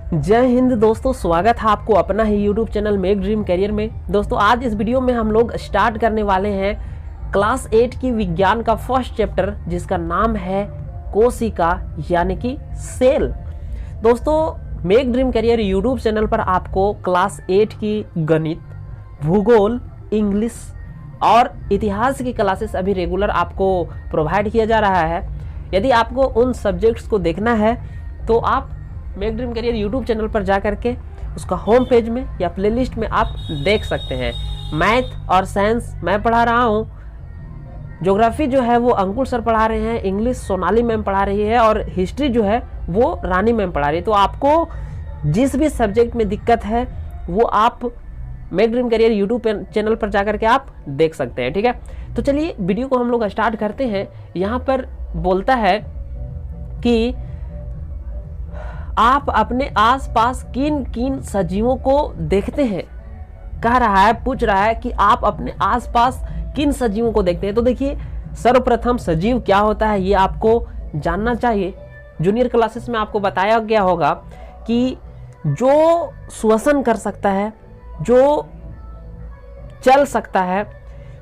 जय हिंद दोस्तों, स्वागत है आपको अपना ही YouTube channel make dream career में। दोस्तों आज इस वीडियो में हम लोग स्टार्ट करने वाले हैं क्लास 8 की विज्ञान का फर्स्ट चैप्टर, जिसका नाम है कोशिका यानी कि सेल। दोस्तों make dream career YouTube channel पर आपको क्लास 8 की गणित, भूगोल, इंग्लिश और इतिहास की क्लासेस अभी रेगुलर आपको प्रोवाइड किया जा रहा है। यदि आपको उन सब्जेक्ट्स को देखना है तो आप make dream career YouTube channel पर जा करके उसका होम पेज में या प्लेलिस्ट में आप देख सकते हैं। मैथ और साइंस मैं पढ़ा रहा हूँ, ज्योग्राफी जो है वो अंकुर सर पढ़ा रहे हैं, इंग्लिश सोनाली मैम पढ़ा रही है और हिस्ट्री जो है वो रानी मैम पढ़ा रही है। तो आपको जिस भी सब्जेक्ट में दिक्कत है वो आप make dream career YouTube channel पर जाकर के आप देख सकते हैं। ठीक है, तो चलिए वीडियो को हम लोग स्टार्ट करते हैं। यहाँ पर बोलता है कि आप अपने आसपास किन किन सजीवों को देखते हैं। कह रहा है, पूछ रहा है कि आप अपने आसपास किन सजीवों को देखते हैं। तो देखिए, सर्वप्रथम सजीव क्या होता है ये आपको जानना चाहिए। जूनियर क्लासेस में आपको बताया गया होगा कि जो श्वसन कर सकता है, जो चल सकता है,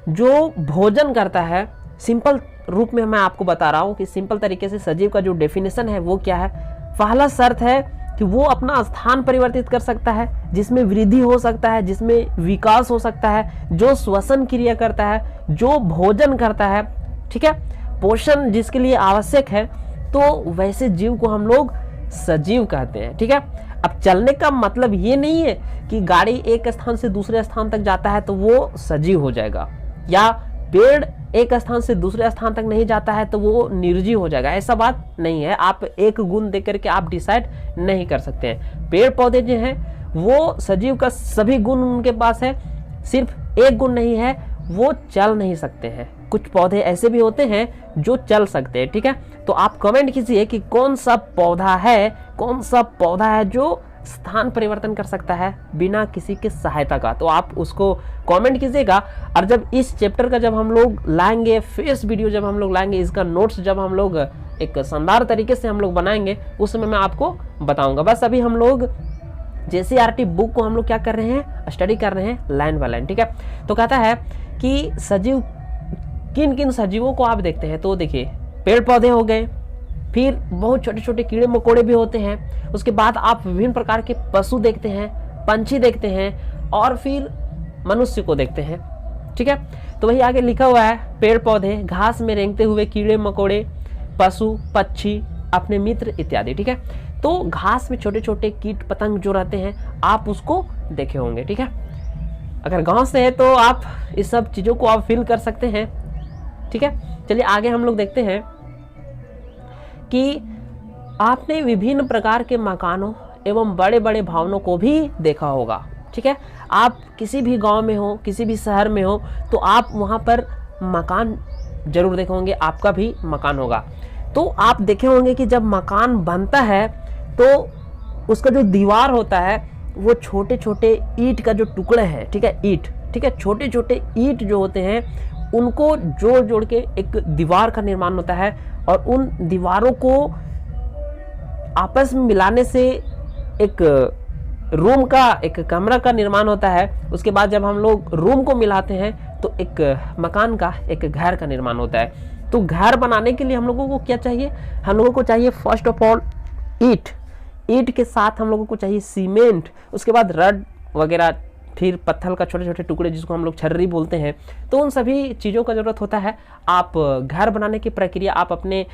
जो भोजन करता है, सिंपल रूप में मैं आपको बता रहा हूं कि सिंपल तरीके से सजीव का जो डेफिनेशन है वो क्या है। पहला शर्त है कि वो अपना स्थान परिवर्तित कर सकता है, जिसमें वृद्धि हो सकता है, जिसमें विकास हो सकता है, जो श्वसन क्रिया करता है, जो भोजन करता है, ठीक है, पोषण जिसके लिए आवश्यक है, तो वैसे जीव को हम लोग सजीव कहते हैं। ठीक है, अब चलने का मतलब ये नहीं है कि गाड़ी एक स्थान से दूसरे स्थान तक जाता है तो वो सजीव हो जाएगा, या पेड़ एक स्थान से दूसरे स्थान तक नहीं जाता है तो वो निर्जीव हो जाएगा। ऐसा बात नहीं है। आप एक गुण देख करके आप डिसाइड नहीं कर सकते हैं। पेड़ पौधे जो हैं वो सजीव का सभी गुण उनके पास है, सिर्फ एक गुण नहीं है, वो चल नहीं सकते हैं। कुछ पौधे ऐसे भी होते हैं जो चल सकते हैं। ठीक है, तो आप कमेंट कीजिए कि कौन सा पौधा है जो स्थान परिवर्तन कर सकता है बिना किसी के सहायता का। तो आप उसको कमेंट कीजिएगा। और जब इस चैप्टर का जब हम लोग लाएंगे, फेस वीडियो जब हम लोग लाएंगे, इसका नोट्स जब हम लोग एक शानदार तरीके से हम लोग बनाएंगे, उस समय मैं आपको बताऊंगा। बस अभी हम लोग JCRT बुक को हम लोग क्या कर रहे हैं, स्टडी कर रहे हैं लाइन बाय लाइन। ठीक है, तो कहता है कि सजीव किन किन सजीवों को आप देखते हैं। तो देखिए, पेड़ पौधे हो गए, फिर बहुत छोटे छोटे कीड़े मकोड़े भी होते हैं, उसके बाद आप विभिन्न प्रकार के पशु देखते हैं, पंछी देखते हैं और फिर मनुष्य को देखते हैं। ठीक है, तो वही आगे लिखा हुआ है, पेड़ पौधे, घास में रेंगते हुए कीड़े मकोड़े, पशु पक्षी, अपने मित्र इत्यादि। ठीक है, तो घास में छोटे छोटे कीट पतंग जो रहते हैं आप उसको देखे होंगे। ठीक है, अगर गांव से है तो आप इस सब चीज़ों को आप फील कर सकते हैं। ठीक है, चलिए आगे हम लोग देखते हैं कि आपने विभिन्न प्रकार के मकानों एवं बड़े बड़े भवनों को भी देखा होगा। ठीक है, आप किसी भी गांव में हो, किसी भी शहर में हो, तो आप वहां पर मकान जरूर देखे होंगे, आपका भी मकान होगा। तो आप देखे होंगे कि जब मकान बनता है तो उसका जो दीवार होता है वो छोटे छोटे ईंट का जो टुकड़े हैं, ठीक है, ईंट, ठीक है, छोटे छोटे ईंट जो होते हैं उनको जोड़ जोड़ के एक दीवार का निर्माण होता है और उन दीवारों को आपस में मिलाने से एक रूम का, एक कमरा का निर्माण होता है। उसके बाद जब हम लोग रूम को मिलाते हैं तो एक मकान का, एक घर का निर्माण होता है। तो घर बनाने के लिए हम लोगों को क्या चाहिए, हम लोगों को चाहिए फर्स्ट ऑफ ऑल ईंट के साथ हम लोगों को चाहिए सीमेंट, उसके बाद रड वगैरह, फिर पत्थर का छोटे छोटे टुकड़े जिसको हम लोग छर्री बोलते हैं। तो उन सभी चीज़ों का ज़रूरत होता है। आप घर बनाने की प्रक्रिया आप अपने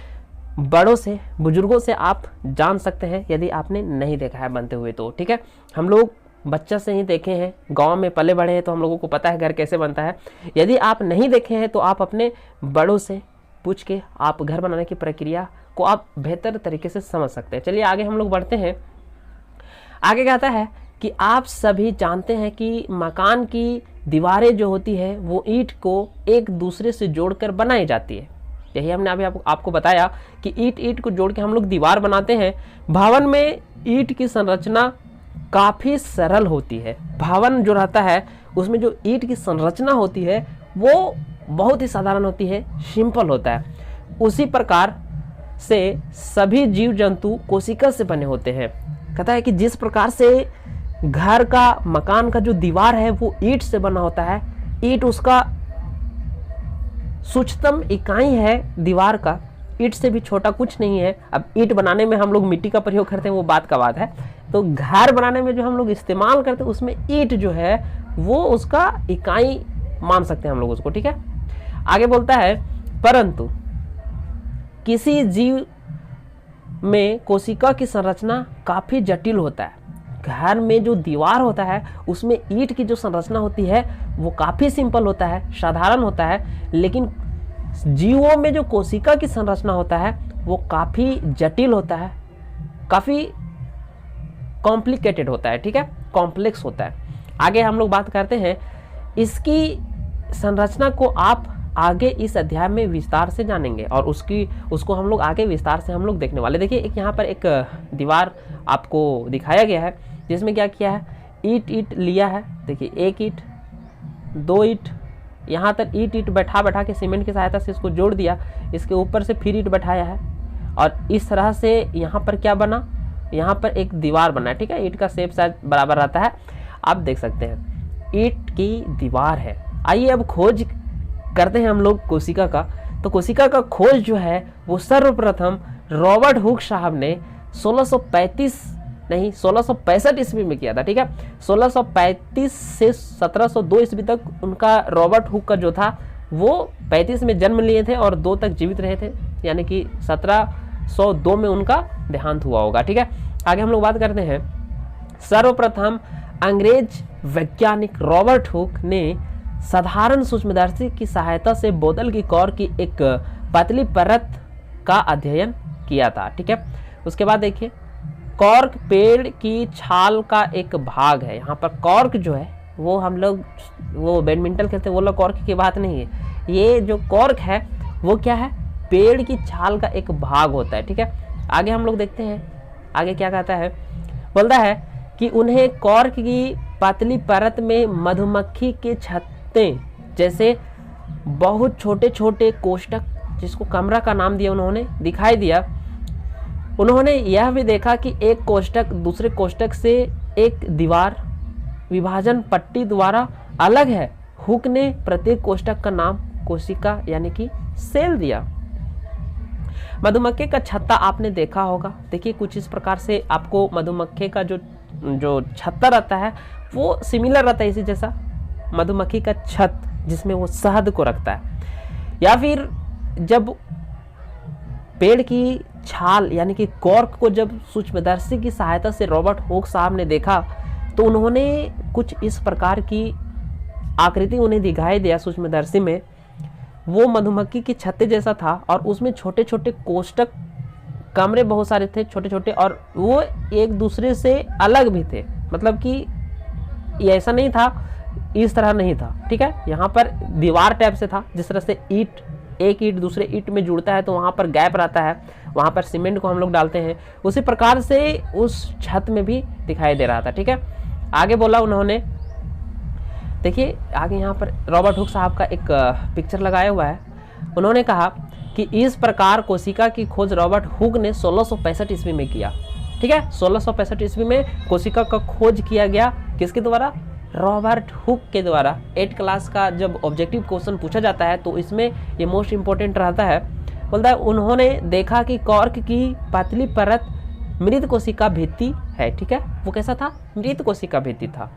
बड़ों से, बुजुर्गों से आप जान सकते हैं यदि आपने नहीं देखा है बनते हुए तो। ठीक है, हम लोग बच्चा से ही देखे हैं, गांव में पले बड़े हैं, तो हम लोगों को पता है घर कैसे बनता है। यदि आप नहीं देखे हैं तो आप अपने बड़ों से पूछ के आप घर बनाने की प्रक्रिया को आप बेहतर तरीके से समझ सकते हैं। चलिए आगे हम लोग बढ़ते हैं। आगे कहता है कि आप सभी जानते हैं कि मकान की दीवारें जो होती है वो ईंट को एक दूसरे से जोड़कर बनाई जाती है। यही हमने अभी आपको बताया कि ईंट को जोड़ के हम लोग दीवार बनाते हैं। भवन में ईंट की संरचना काफ़ी सरल होती है। भवन जो रहता है उसमें जो ईंट की संरचना होती है वो बहुत ही साधारण होती है, सिंपल होता है। उसी प्रकार से सभी जीव जंतु कोशिका से बने होते हैं। कहता है कि जिस प्रकार से घर का, मकान का जो दीवार है वो ईंट से बना होता है, ईंट उसका सूक्ष्मतम इकाई है दीवार का, ईंट से भी छोटा कुछ नहीं है। अब ईंट बनाने में हम लोग मिट्टी का प्रयोग करते हैं, वो बात का बात है। तो घर बनाने में जो हम लोग इस्तेमाल करते हैं उसमें ईंट जो है वो उसका इकाई मान सकते हैं हम लोग उसको, ठीक है। आगे बोलता है परंतु किसी जीव में कोशिका की संरचना काफी जटिल होता है। घर में जो दीवार होता है उसमें ईंट की जो संरचना होती है वो काफी सिंपल होता है, साधारण होता है, लेकिन जीवों में जो कोशिका की संरचना होता है वो काफी जटिल होता है, काफी कॉम्प्लिकेटेड होता है, ठीक है, कॉम्प्लेक्स होता है। आगे हम लोग बात करते हैं इसकी संरचना को आप आगे इस अध्याय में विस्तार से जानेंगे और उसको हम लोग आगे विस्तार से हम लोग देखने वाले। देखिए एक यहाँ पर एक दीवार आपको दिखाया गया है जिसमें क्या किया है, ईंट लिया है। देखिए एक ईंट, दो ईंट, यहाँ तक ईंट बैठा के सीमेंट की सहायता से इसको जोड़ दिया, इसके ऊपर से फिर ईंट बैठाया है और इस तरह से यहाँ पर क्या बना, यहाँ पर एक दीवार बना है, ठीक है। ईंट का शेप शायद बराबर रहता है, आप देख सकते हैं ईंट की दीवार है। आइए अब खोज करते हैं हम लोग कोशिका का। तो कोशिका का खोज जो है वो सर्वप्रथम रॉबर्ट हुक साहब ने 1665 ईस्वी में किया था, ठीक है। 1635 से 1702 ईस्वी तक उनका रॉबर्ट हुक का जो था वो 35 में जन्म लिए थे और 2 तक जीवित रहे थे, यानी कि 1702 में उनका देहांत हुआ होगा, ठीक है। आगे हम लोग बात करते हैं सर्वप्रथम अंग्रेज वैज्ञानिक रॉबर्ट हुक ने साधारण सूक्ष्मदर्शी की सहायता से बोतल की कॉर्क की एक पतली परत का अध्ययन किया था, ठीक है। उसके बाद देखिए कॉर्क पेड़ की छाल का एक भाग है। यहाँ पर कॉर्क जो है वो हम लोग वो बैडमिंटन खेलते हैं वो लोग कॉर्क की बात नहीं है, ये जो कॉर्क है वो क्या है, पेड़ की छाल का एक भाग होता है, ठीक है। आगे हम लोग देखते हैं आगे क्या कहता है, बोलता है कि उन्हें कॉर्क की पतली परत में मधुमक्खी के छत्ते जैसे बहुत छोटे छोटे कोष्ठक, जिसको कमरा का नाम दिया उन्होंने, दिखाई दिया। उन्होंने यह भी देखा कि एक कोष्ठक दूसरे कोष्ठक से एक दीवार विभाजन पट्टी द्वारा अलग है। हुक ने प्रत्येक कोष्ठक का नाम कोशिका यानी कि सेल दिया। मधुमक्खी का छत्ता आपने देखा होगा, देखिए कुछ इस प्रकार से आपको मधुमक्खी का जो छत्ता रहता है वो सिमिलर रहता है इसी जैसा, मधुमक्खी का छत जिसमें वो शहद को रखता है। या फिर जब पेड़ की छाल यानी कि कॉर्क को जब सूक्ष्मदर्शी की सहायता से रॉबर्ट हुक साहब ने देखा तो उन्होंने कुछ इस प्रकार की आकृति उन्हें दिखाई दिया सूक्ष्मदर्शी में, वो मधुमक्खी की छत्ते जैसा था और उसमें छोटे छोटे कोष्ठक, कमरे बहुत सारे थे छोटे छोटे और वो एक दूसरे से अलग भी थे, मतलब कि ऐसा नहीं था, इस तरह नहीं था, ठीक है। यहाँ पर दीवार टाइप से था, जिस तरह से ईंट एक ईंट दूसरे ईंट में जुड़ता है तो वहाँ पर गैप रहता है, वहाँ पर सीमेंट को हम लोग डालते हैं, उसी प्रकार से उस छत में भी दिखाई दे रहा था, ठीक है। आगे बोला उन्होंने, देखिए आगे यहाँ पर रॉबर्ट हुक साहब का एक पिक्चर लगाया हुआ है। उन्होंने कहा कि इस प्रकार कोशिका की खोज रॉबर्ट हुक ने 1665 ईस्वी में किया, ठीक है। 1665 ईस्वी में कोशिका का खोज किया गया, किसके द्वारा, रॉबर्ट हुक के द्वारा। 8th क्लास का जब ऑब्जेक्टिव क्वेश्चन पूछा जाता है तो इसमें ये मोस्ट इंपॉर्टेंट रहता है। बोलता है उन्होंने देखा कि कॉर्क की पतली परत मृत कोशिका भित्ति है, ठीक है। वो कैसा था, मृत कोशिका भित्ति था।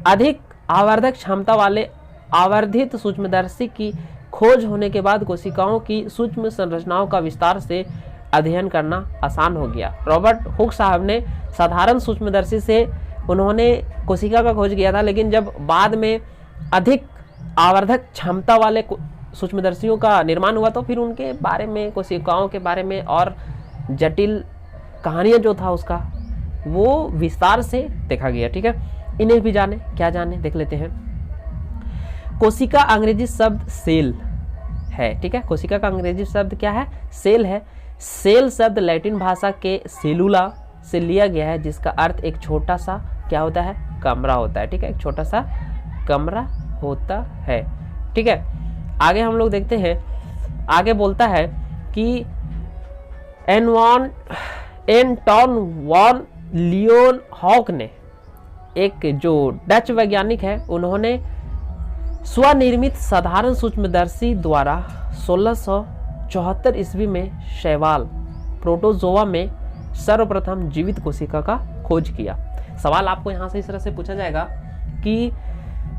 अधिक आवर्धक क्षमता वाले आवर्धित सूक्ष्मदर्शी की खोज होने के बाद कोशिकाओं की सूक्ष्म संरचनाओं का विस्तार से अध्ययन करना आसान हो गया। रॉबर्ट हुक साहब ने साधारण सूक्ष्मदर्शी से उन्होंने कोशिका का खोज किया था, लेकिन जब बाद में अधिक आवर्धक क्षमता वाले सूक्ष्मदर्शियों का निर्माण हुआ तो फिर उनके बारे में, कोशिकाओं के बारे में और जटिल कहानियाँ जो था उसका वो विस्तार से देखा गया, ठीक है। इन्हें भी जाने, क्या जाने देख लेते हैं। कोशिका अंग्रेजी शब्द सेल है, ठीक है। कोशिका का अंग्रेजी शब्द क्या है, सेल है। सेल शब्द लैटिन भाषा के सेलुला से लिया गया है, जिसका अर्थ एक छोटा सा क्या होता है, कमरा होता है, ठीक है। एक छोटा सा कमरा होता है, ठीक है। आगे हम लोग देखते हैं, आगे बोलता है कि एंटोन वॉन लियोन हॉक ने, एक जो डच वैज्ञानिक है, उन्होंने स्वनिर्मित साधारण सूक्ष्मदर्शी द्वारा 1674 ईस्वी में शैवाल प्रोटोजोआ में सर्वप्रथम जीवित कोशिका का खोज किया। सवाल आपको यहाँ से इस तरह से पूछा जाएगा कि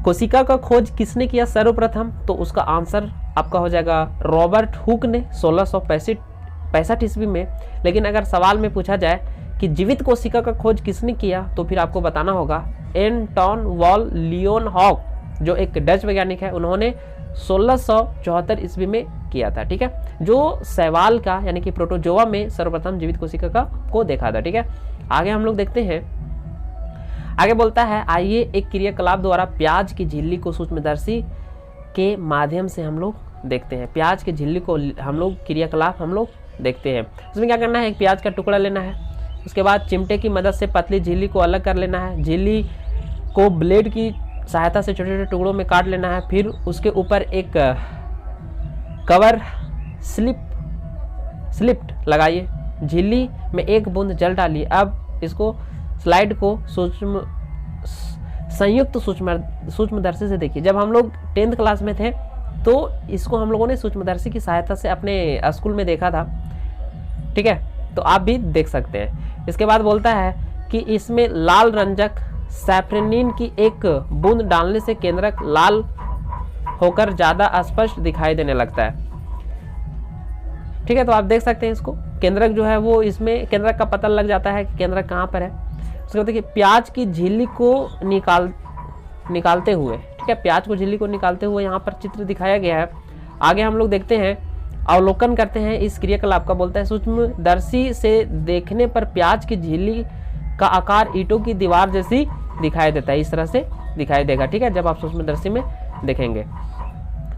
कोशिका का खोज किसने किया सर्वप्रथम, तो उसका आंसर आपका हो जाएगा रॉबर्ट हुक ने 1665 ईस्वी में। लेकिन अगर सवाल में पूछा जाए कि जीवित कोशिका का खोज किसने किया, तो फिर आपको बताना होगा एंटोन वॉल लियोन हॉक, जो एक डच वैज्ञानिक है, उन्होंने 1674 ईस्वी में किया था। ठीक है, जो शैवाल का यानी कि प्रोटोजोआ में सर्वप्रथम जीवित कोशिका को देखा था। ठीक है, आगे हम लोग देखते हैं। आगे बोलता है, आइए एक क्रियाकलाप द्वारा प्याज की झिल्ली को सूक्ष्मदर्शी के माध्यम से हम लोग देखते हैं। प्याज की झिल्ली को हम लोग क्रियाकलाप हम लोग देखते हैं। उसमें क्या करना है, एक प्याज का टुकड़ा लेना है, उसके बाद चिमटे की मदद से पतली झिल्ली को अलग कर लेना है, झिल्ली को ब्लेड की सहायता से छोटे छोटे टुकड़ों में काट लेना है, फिर उसके ऊपर एक कवर स्लिप्ट लगाइए, झिल्ली में एक बूंद जल डालिए। अब इसको स्लाइड को संयुक्त सूक्ष्मदर्शी से देखिए। जब हम लोग 10th क्लास में थे तो इसको हम लोगों ने सूक्ष्मदर्शी की सहायता से अपने स्कूल में देखा था। ठीक है, तो आप भी देख सकते हैं। इसके बाद बोलता है कि इसमें लाल रंजक सैफ्रेनिन की एक बूंद डालने से केंद्रक लाल होकर ज्यादा स्पष्ट दिखाई देने लगता है। ठीक है, तो आप देख सकते हैं इसको, केंद्रक जो है वो इसमें केंद्रक का पता लग जाता है कि केंद्रक कहाँ पर है। उसके बाद देखिए प्याज की झिल्ली को निकालते हुए, ठीक है, प्याज को झिल्ली को निकालते हुए यहाँ पर चित्र दिखाया गया है। आगे हम लोग देखते हैं, अवलोकन करते हैं इस क्रियाकलाप का। बोलता है सूक्ष्मदर्शी से देखने पर प्याज की झिल्ली का आकार ईंटों की दीवार जैसी दिखाई देता है, इस तरह से दिखाई देगा। ठीक है, जब आप सूक्ष्मदर्शी में देखेंगे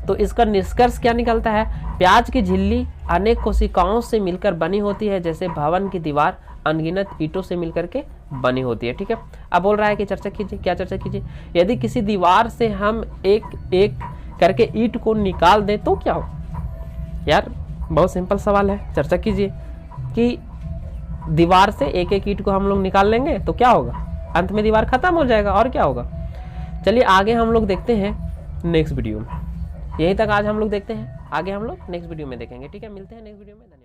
तो इसका निष्कर्ष क्या निकलता है, प्याज की झिल्ली अनेक कोशिकाओं से मिलकर बनी होती है, जैसे भवन की दीवार अनगिनत ईंटों से मिलकर के बनी होती है। ठीक है, अब बोल रहा है कि चर्चा कीजिए। क्या चर्चा कीजिए, यदि किसी दीवार से हम एक एक करके ईंट को निकाल दें तो क्या हो। यार बहुत सिंपल सवाल है, चर्चा कीजिए कि दीवार से एक एक ईंट को हम लोग निकाल लेंगे तो क्या होगा, अंत में दीवार खत्म हो जाएगा और क्या होगा। चलिए आगे हम लोग देखते हैं नेक्स्ट वीडियो में। यहीं तक आज हम लोग देखते हैं, आगे हम लोग नेक्स्ट वीडियो में देखेंगे। ठीक है, मिलते हैं नेक्स्ट वीडियो में। धन्यवाद।